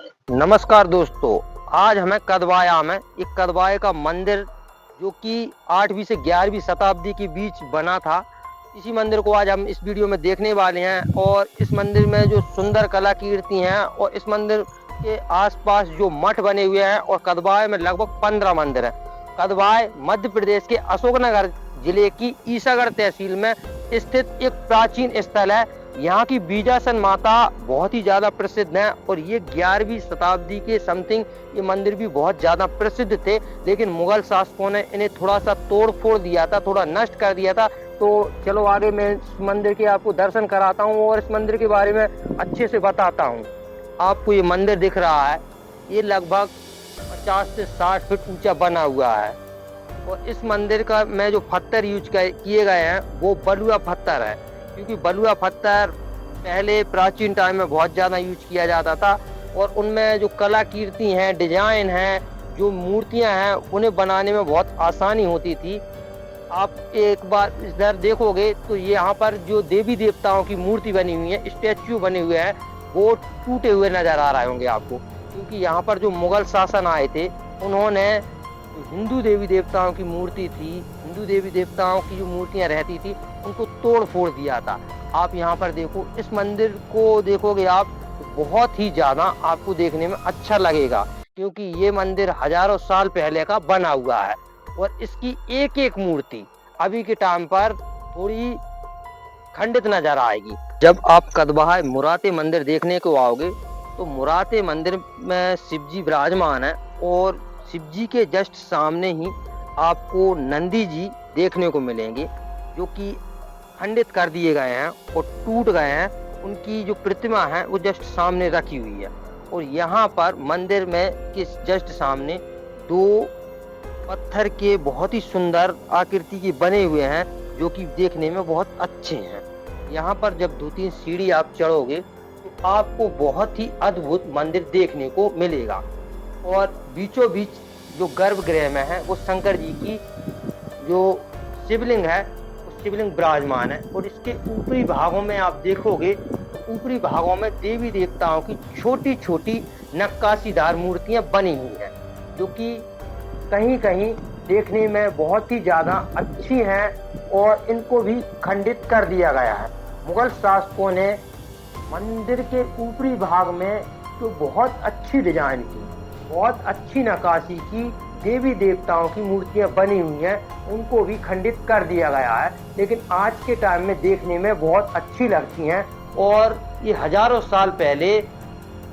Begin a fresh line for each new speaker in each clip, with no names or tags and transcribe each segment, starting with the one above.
नमस्कार दोस्तों। आज हमें कदवाया में एक कदवाए का मंदिर जो कि 8वीं से 11वीं शताब्दी के बीच बना था, इसी मंदिर को आज हम इस वीडियो में देखने वाले हैं। और इस मंदिर में जो सुंदर कलाकृति हैं और इस मंदिर के आसपास जो मठ बने हुए हैं, और कदवाए में लगभग 15 मंदिर हैं। कदवाय मध्य प्रदेश के अशोकनगर जिले की ईसागढ़ तहसील में स्थित एक प्राचीन स्थल है। यहाँ की बीजासन माता बहुत ही ज्यादा प्रसिद्ध है, और ये 11वीं शताब्दी के समथिंग ये मंदिर भी बहुत ज्यादा प्रसिद्ध थे। लेकिन मुगल शासकों ने इन्हें थोड़ा सा तोड़ फोड़ दिया था, थोड़ा नष्ट कर दिया था। तो चलो आगे मैं इस मंदिर के आपको दर्शन कराता हूँ और इस मंदिर के बारे में अच्छे से बताता हूँ। आपको ये मंदिर दिख रहा है, ये लगभग 50 से 60 फीट ऊंचा बना हुआ है। और इस मंदिर का में जो पत्थर यूज किए गए हैं वो बलुआ पत्थर है, क्योंकि बलुआ पत्थर पहले प्राचीन टाइम में बहुत ज़्यादा यूज किया जाता था। और उनमें जो कलाकृति हैं, डिजाइन हैं, जो मूर्तियां हैं, उन्हें बनाने में बहुत आसानी होती थी। आप एक बार इधर देखोगे तो यहाँ पर जो देवी देवताओं की मूर्ति बनी हुई है, स्टैच्यू बने हुए हैं, वो टूटे हुए नजर आ रहे होंगे आपको। क्योंकि यहाँ पर जो मुगल शासन आए थे, उन्होंने जो हिंदू देवी देवताओं की मूर्ति थी, हिंदू देवी देवताओं की जो मूर्तियां रहती थी, उनको तोड़ फोड़ दिया था। आप यहाँ पर देखो, इस मंदिर को देखोगे आप तो बहुत ही ज्यादा आपको देखने में अच्छा लगेगा, क्योंकि ये मंदिर हजारों साल पहले का बना हुआ है। और इसकी एक एक मूर्ति अभी के टाइम पर थोड़ी खंडित नजर आएगी। जब आप कदवाय मुराते मंदिर देखने को आओगे तो मुराते मंदिर में शिव जी विराजमान है, और शिव जी के जस्ट सामने ही आपको नंदी जी देखने को मिलेंगे, जो कि खंडित कर दिए गए हैं और टूट गए हैं। उनकी जो प्रतिमा है वो जस्ट सामने रखी हुई है। और यहाँ पर मंदिर में के जस्ट सामने दो पत्थर के बहुत ही सुंदर आकृति के बने हुए हैं, जो कि देखने में बहुत अच्छे हैं। यहाँ पर जब 2-3 सीढ़ी आप चढ़ोगे तो आपको बहुत ही अद्भुत मंदिर देखने को मिलेगा। और बीचों बीच जो गर्भगृह में है वो शंकर जी की जो शिवलिंग है, वो शिवलिंग विराजमान है। और इसके ऊपरी भागों में आप देखोगे तो ऊपरी भागों में देवी देवताओं की छोटी छोटी नक्काशीदार मूर्तियां बनी हुई हैं, जो कि कहीं कहीं देखने में बहुत ही ज्यादा अच्छी हैं, और इनको भी खंडित कर दिया गया है। मुगल शासकों ने मंदिर के ऊपरी भाग में जो बहुत अच्छी डिजाइन की, बहुत अच्छी नक्काशी की देवी देवताओं की मूर्तियां बनी हुई हैं, उनको भी खंडित कर दिया गया है। लेकिन आज के टाइम में देखने में बहुत अच्छी लगती हैं। और ये हजारों साल पहले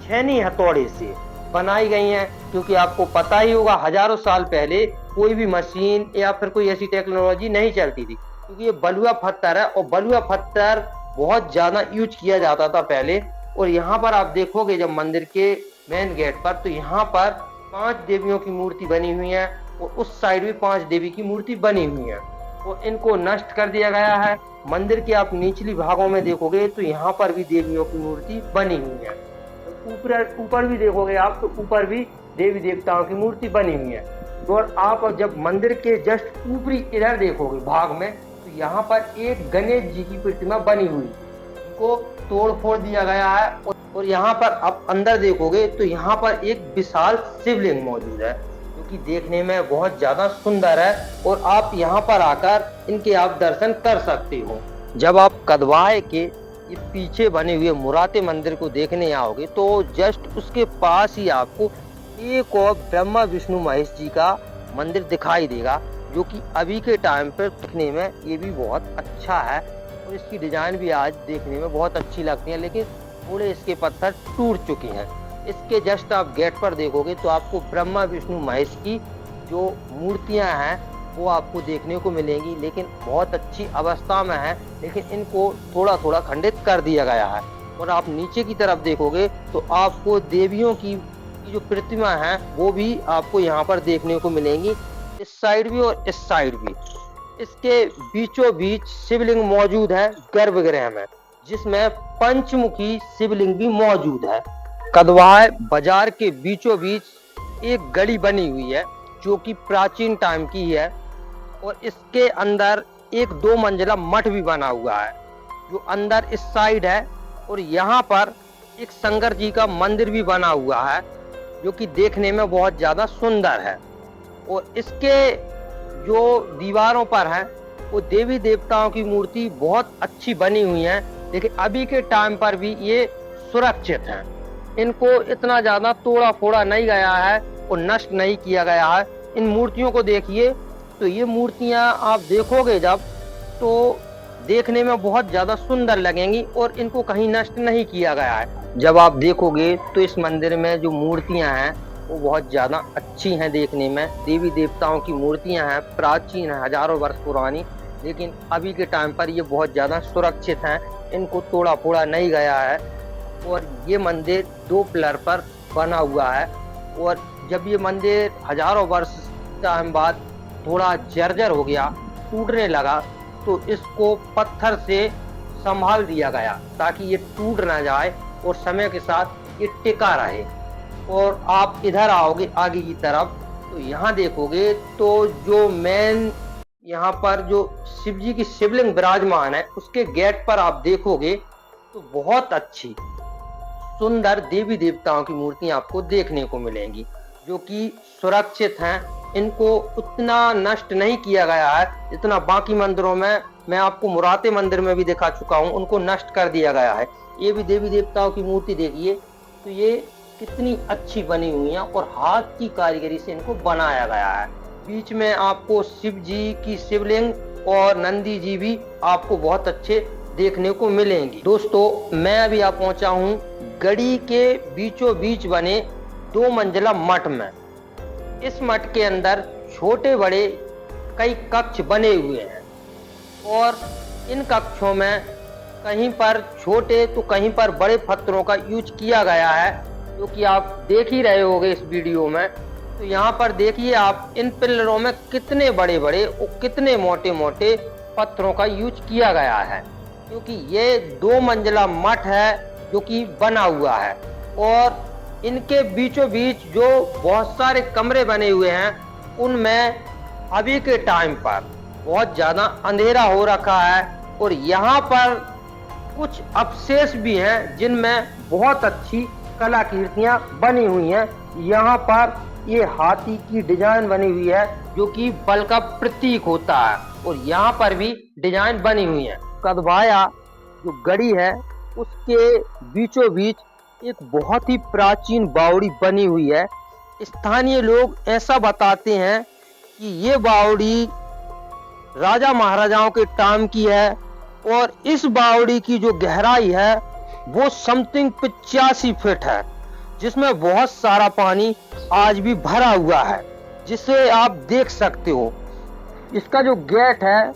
छेनी हथौड़े से बनाई गई हैं, क्योंकि आपको पता ही होगा हजारों साल पहले कोई भी मशीन या फिर कोई ऐसी टेक्नोलॉजी नहीं चलती थी, क्योंकि ये बलुआ पत्थर है और बलुआ पत्थर बहुत ज्यादा यूज किया जाता था पहले। और यहाँ पर आप देखोगे जब मंदिर के मेन गेट पर, तो यहाँ पर 5 देवियों की मूर्ति बनी हुई है, और उस साइड भी 5 देवी की मूर्ति बनी हुई है। तो इनको नष्ट कर दिया गया है। मंदिर के आप निचली भागों में देखोगे तो यहाँ पर भी देवियों की मूर्ति बनी हुई है। ऊपर भी देखोगे आप तो ऊपर भी देवी देवताओं की मूर्ति बनी हुई है। और आप जब मंदिर के जस्ट ऊपरी इधर देखोगे भाग में, तो यहाँ पर एक गणेश जी की प्रतिमा बनी हुई, इनको तोड़ फोड़ दिया गया है। और यहाँ पर आप अंदर देखोगे तो यहाँ पर एक विशाल शिवलिंग मौजूद है, जो कि देखने में बहुत ज्यादा सुंदर है। और आप यहाँ पर आकर इनके आप दर्शन कर सकते हो। जब आप कदवाय के ये पीछे बने हुए मुराते मंदिर को देखने आओगे तो जस्ट उसके पास ही आपको एक और ब्रह्मा विष्णु महेश जी का मंदिर दिखाई देगा, जो कि अभी के टाइम पर दिखने में ये भी बहुत अच्छा है। और इसकी डिजाइन भी आज देखने में बहुत अच्छी लगती है, लेकिन थोड़े इसके पत्थर टूट चुके हैं। इसके जस्ट आप गेट पर देखोगे तो आपको ब्रह्मा विष्णु महेश की जो मूर्तियां हैं वो आपको देखने को मिलेंगी, लेकिन बहुत अच्छी अवस्था में है। लेकिन इनको थोड़ा थोड़ा खंडित कर दिया गया है। और आप नीचे की तरफ देखोगे तो आपको देवियों की जो प्रतिमा है वो भी आपको यहाँ पर देखने को मिलेंगी, इस साइड भी और इस साइड भी। इसके बीचों बीच शिवलिंग मौजूद है गर्भगृह में, जिसमें पंचमुखी शिवलिंग भी मौजूद है। कदवाय बाजार के बीचों बीच एक गली बनी हुई है, जो कि प्राचीन टाइम की है। और इसके अंदर एक 2 मंजिला मठ भी बना हुआ है, जो अंदर इस साइड है। और यहाँ पर एक शंकर जी का मंदिर भी बना हुआ है, जो कि देखने में बहुत ज्यादा सुंदर है। और इसके जो दीवारों पर है वो देवी देवताओं की मूर्ति बहुत अच्छी बनी हुई है, लेकिन अभी के टाइम पर भी ये सुरक्षित हैं। इनको इतना ज्यादा तोड़ा फोड़ा नहीं गया है और नष्ट नहीं किया गया है। इन मूर्तियों को देखिए, तो ये मूर्तियां आप देखोगे जब, तो देखने में बहुत ज्यादा सुंदर लगेंगी और इनको कहीं नष्ट नहीं किया गया है। जब आप देखोगे तो इस मंदिर में जो मूर्तियां हैं वो बहुत ज्यादा अच्छी हैं देखने में। देवी देवताओं की मूर्तियां हैं, प्राचीन है, हजारों वर्ष पुरानी, लेकिन अभी के टाइम पर ये बहुत ज्यादा सुरक्षित हैं, इनको तोड़ा फोड़ा नहीं गया है। और ये मंदिर 2 पिलर पर बना हुआ है। और जब ये मंदिर हजारों वर्ष टाइम बाद थोड़ा जर्जर हो गया, टूटने लगा, तो इसको पत्थर से संभाल दिया गया ताकि ये टूट ना जाए और समय के साथ ये टिका रहे। और आप इधर आओगे आगे की तरफ, तो यहाँ देखोगे तो जो मेन यहाँ पर जो शिव जी की शिवलिंग विराजमान है, उसके गेट पर आप देखोगे तो बहुत अच्छी सुंदर देवी देवताओं की मूर्तियां आपको देखने को मिलेंगी, जो कि सुरक्षित हैं। इनको उतना नष्ट नहीं किया गया है जितना बाकी मंदिरों में, मैं आपको मुराते मंदिर में भी दिखा चुका हूं, उनको नष्ट कर दिया गया है। ये भी देवी देवताओं की मूर्ति देखिए, तो ये कितनी अच्छी बनी हुई है और हाथ की कारीगरी से इनको बनाया गया है। बीच में आपको शिव जी की शिवलिंग और नंदी जी भी आपको बहुत अच्छे देखने को मिलेंगी। दोस्तों, मैं अभी आप पहुंचा हूं गढ़ी के बीचों बीच बने 2 मंजिला मठ में। इस मठ के अंदर छोटे बड़े कई कक्ष बने हुए हैं और इन कक्षों में कहीं पर छोटे तो कहीं पर बड़े पत्थरों का यूज किया गया है, जो कि आप देख ही रहे होंगे इस वीडियो में। तो यहाँ पर देखिए आप, इन पिलरों में कितने बड़े बड़े और कितने मोटे मोटे पत्थरों का यूज किया गया है, क्योंकि ये 2 मंजिला मठ है जो कि बना हुआ है। और इनके बीचों बीच जो बहुत सारे कमरे बने हुए हैं, उनमें अभी के टाइम पर बहुत ज्यादा अंधेरा हो रखा है। और यहाँ पर कुछ अवशेष भी हैं जिनमें बहुत अच्छी कलाकृतियां बनी हुई हैं। यहाँ पर ये हाथी की डिजाइन बनी हुई है, जो कि बल का प्रतीक होता है, और यहाँ पर भी डिजाइन बनी हुई है। कदवाया जो गढ़ी है उसके बीचों बीच एक बहुत ही प्राचीन बावड़ी बनी हुई है। स्थानीय लोग ऐसा बताते हैं कि ये बावड़ी राजा महाराजाओं के टाइम की है, और इस बावड़ी की जो गहराई है वो समथिंग 85 फीट है, जिसमें बहुत सारा पानी आज भी भरा हुआ है, जिसे आप देख सकते हो। इसका जो गेट है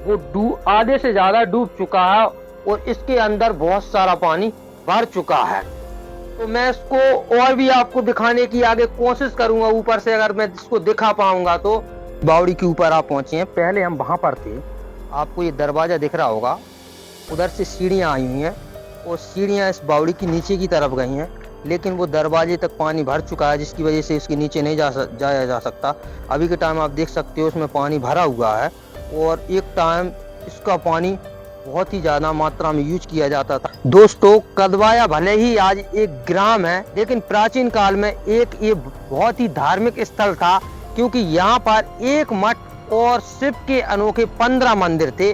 वो आधे से ज्यादा डूब चुका है और इसके अंदर बहुत सारा पानी भर चुका है। तो मैं इसको और भी आपको दिखाने की आगे कोशिश करूंगा ऊपर से, अगर मैं इसको दिखा पाऊंगा तो। बावड़ी के ऊपर आप पहुंचे हैं, पहले हम वहां पर थे। आपको ये दरवाजा दिख रहा होगा, उधर से सीढ़ियां आई हुई हैं और सीढ़ियां इस बावड़ी की नीचे की तरफ गई हैं, लेकिन वो दरवाजे तक पानी भर चुका है, जिसकी वजह से इसके नीचे नहीं जाया जा सकता। अभी के टाइम आप देख सकते हो इसमें पानी भरा हुआ है, और एक टाइम इसका पानी बहुत ही ज्यादा मात्रा में यूज किया जाता था। दोस्तों, कदवाया भले ही आज एक ग्राम है, लेकिन प्राचीन काल में ये बहुत ही धार्मिक स्थल था, क्योंकि यहाँ पर एक मठ और शिव के अनोखे 15 मंदिर थे।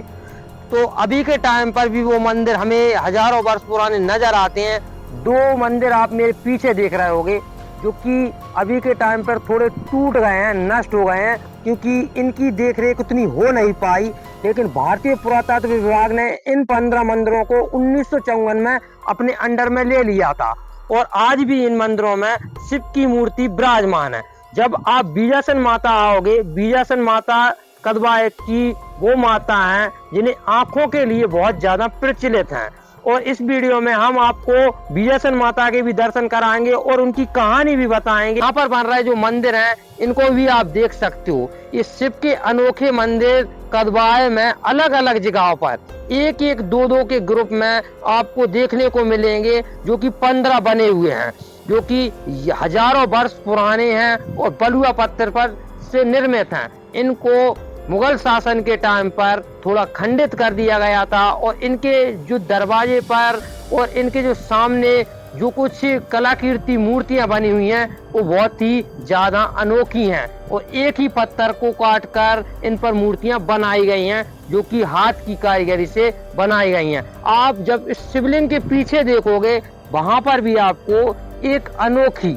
तो अभी के टाइम पर भी वो मंदिर हमें हजारों वर्ष पुराने नजर आते हैं। 2 मंदिर आप मेरे पीछे देख रहे होंगे, जो कि अभी के टाइम पर थोड़े टूट गए हैं, नष्ट हो गए हैं, क्योंकि इनकी देखरेख उतनी हो नहीं पाई। लेकिन भारतीय पुरातत्व विभाग ने इन 15 मंदिरों को 1954 में अपने अंडर में ले लिया था, और आज भी इन मंदिरों में शिव की मूर्ति विराजमान है। जब आप बीजासन माता आओगे, बीजासन माता कदवाया की वो माता हैं जिन्हें आंखों के लिए बहुत ज्यादा प्रचलित हैं, और इस वीडियो में हम आपको बीजासन माता के भी दर्शन कराएंगे और उनकी कहानी भी बताएंगे। यहाँ पर बन रहे जो मंदिर हैं इनको भी आप देख सकते हो। ये शिव के अनोखे मंदिर कदवाया में अलग अलग जगहों पर एक एक दो दो के ग्रुप में आपको देखने को मिलेंगे, जो कि 15 बने हुए हैं, जो कि हजारों वर्ष पुराने हैं और बलुआ पत्थर पर से निर्मित हैं। इनको मुगल शासन के टाइम पर थोड़ा खंडित कर दिया गया था, और इनके जो दरवाजे पर और इनके जो सामने जो कुछ कलाकृति मूर्तियां बनी हुई हैं वो बहुत ही ज्यादा अनोखी हैं और एक ही पत्थर को काटकर इन पर मूर्तियां बनाई गई हैं जो कि हाथ की कारीगरी से बनाई गई हैं। आप जब इस शिवलिंग के पीछे देखोगे वहां पर भी आपको एक अनोखी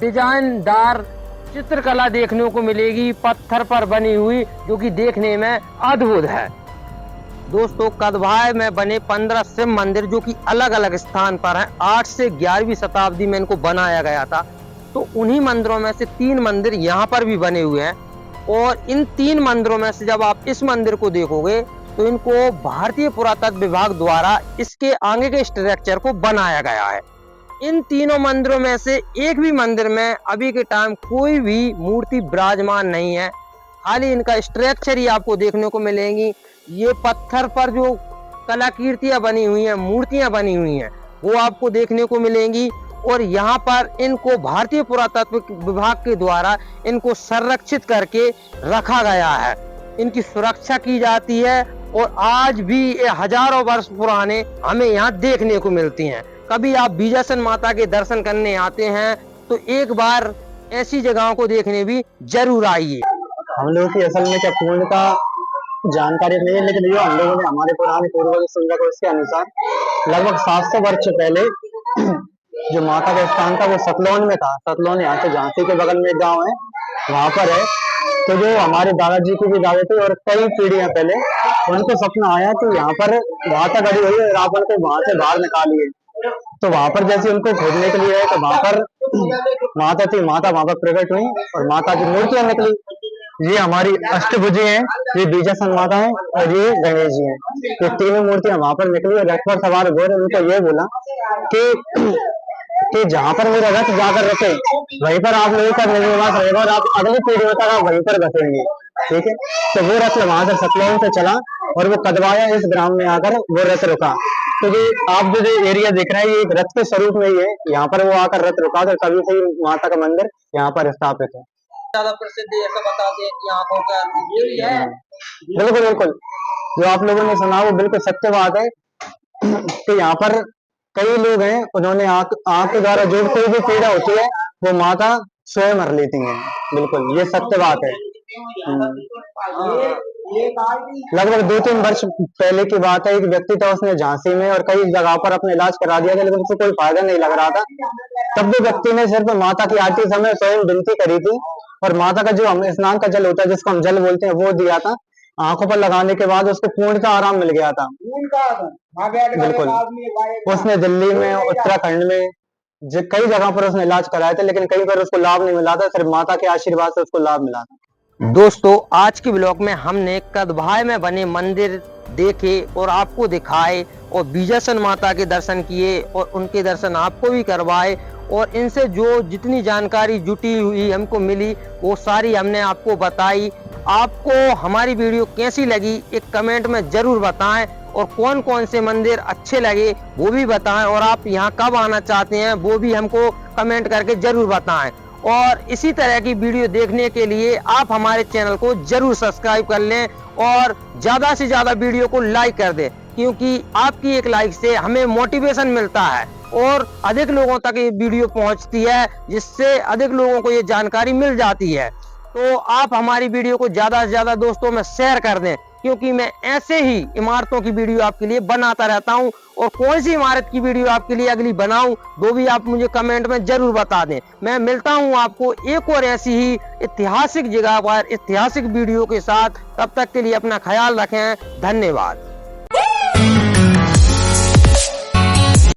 डिजाइनदार चित्रकला देखने को मिलेगी, पत्थर पर बनी हुई, जो कि देखने में अद्भुत है। दोस्तों, कदवाय में बने 15 शिव मंदिर जो कि अलग अलग स्थान पर हैं, 8 से 11वीं शताब्दी में इनको बनाया गया था। तो उन्हीं मंदिरों में से 3 मंदिर यहाँ पर भी बने हुए हैं और इन 3 मंदिरों में से जब आप इस मंदिर को देखोगे तो इनको भारतीय पुरातत्व विभाग द्वारा इसके आगे के स्ट्रक्चर को बनाया गया है। इन तीनों मंदिरों में से एक भी मंदिर में अभी के टाइम कोई भी मूर्ति विराजमान नहीं है, खाली इनका स्ट्रक्चर ही आपको देखने को मिलेंगी। ये पत्थर पर जो कलाकृतियां बनी हुई हैं, मूर्तियां बनी हुई हैं, वो आपको देखने को मिलेंगी और यहाँ पर इनको भारतीय पुरातत्व विभाग के द्वारा इनको संरक्षित करके रखा गया है, इनकी सुरक्षा की जाती है और आज भी ये हजारों वर्ष पुराने हमें यहाँ देखने को मिलती हैं। कभी आप बीजासन माता के दर्शन करने आते हैं तो एक बार ऐसी जगहों को देखने भी जरूर आइए।
हम लोगों की असल में क्या पूर्ण का जानकारी नहीं है, लेकिन जो हम लोगों ने हमारे पुराने पूर्वज सुना को इसके अनुसार लगभग 700 वर्ष पहले जो माता का स्थान था वो सतलौन में था। सतलौन यहाँ से झांसी के बगल में एक गाँव है, वहां पर है। तो जो हमारे दादाजी की भी दावे थी और कई पीढ़ियां पहले उनको सपना आया कि यहाँ पर माता गड़ी हुई है और आप उनको वहां से बाहर निकालिए। तो वहां पर जैसे उनको खोजने के लिए तो वहां पर माता थी, माता वहां पर प्रकट हुई और माता की मूर्तियां निकली। ये हमारी अष्टभुजी हैं, ये बीजासन माता है और ये गणेश जी हैं। ये तीनों मूर्तियां वहां पर निकली और रथ पर सवार घोड़े उनको ये बोला कि जहां पर मेरा रथ जाकर रुके वहीं पर आप लोगों का निवास रहेगा और आप अगली पीढ़ियों तक आप वहीं पर बसेंगे। ठीक है, तो वो रथ वहां से सतलौन से चला और वो कदवाया इस ग्राम में आकर वो रथ रुका। तो ये आप जो एरिया देख रहे हैं ये एक रथ के स्वरूप में ही है, यहाँ पर वो आकर रथ रुका तो तभी से माता का मंदिर यहाँ पर स्थापित है।
ज्यादा प्रसिद्ध ऐसा बताते हैं कि आंखों का ये है।
बिल्कुल बिल्कुल, जो आप लोगों ने सुना वो बिल्कुल सत्य बात है कि यहाँ पर कई लोग हैं, उन्होंने आंख के द्वारा जो कोई भी पीड़ा होती है वो माता स्वयं हर लेती हैं। बिल्कुल ये सत्य बात है। लगभग 2-3 वर्ष पहले की बात है, एक व्यक्ति था, उसने झांसी में और कई जगह पर अपने इलाज करा दिया था लेकिन उसको कोई फायदा नहीं लग रहा था। तब भी व्यक्ति ने सिर्फ माता की आरती समय स्वयं विनती करी थी और माता का जो हम स्नान का जल होता है जिसको हम जल बोलते हैं वो दिया था। आंखों पर लगाने के बाद उसको पूर्णतः आराम मिल गया था। बिल्कुल, उसने दिल्ली में, उत्तराखंड में कई जगह पर उसने इलाज कराए थे लेकिन कहीं पर उसको लाभ नहीं मिला था, सिर्फ माता के आशीर्वाद से उसको लाभ मिला था।
दोस्तों, आज के ब्लॉग में हमने कदवाय में बने मंदिर देखे और आपको दिखाए और बीजासन माता के दर्शन किए और उनके दर्शन आपको भी करवाए और इनसे जो जितनी जानकारी जुटी हुई हमको मिली वो सारी हमने आपको बताई। आपको हमारी वीडियो कैसी लगी एक कमेंट में जरूर बताएं और कौन कौन से मंदिर अच्छे लगे वो भी बताएं और आप यहाँ कब आना चाहते हैं वो भी हमको कमेंट करके जरूर बताएं। और इसी तरह की वीडियो देखने के लिए आप हमारे चैनल को जरूर सब्सक्राइब कर लें और ज्यादा से ज्यादा वीडियो को लाइक कर दें, क्योंकि आपकी एक लाइक से हमें मोटिवेशन मिलता है और अधिक लोगों तक ये वीडियो पहुंचती है, जिससे अधिक लोगों को ये जानकारी मिल जाती है। तो आप हमारी वीडियो को ज्यादा से ज्यादा दोस्तों में शेयर कर दें, क्योंकि मैं ऐसे ही इमारतों की वीडियो आपके लिए बनाता रहता हूं और कौन सी इमारत की वीडियो आपके लिए अगली बनाऊं वो भी आप मुझे कमेंट में जरूर बता दें। मैं मिलता हूं आपको एक और ऐसी ही ऐतिहासिक जगह पर ऐतिहासिक वीडियो के साथ। तब तक के लिए अपना ख्याल रखें। धन्यवाद।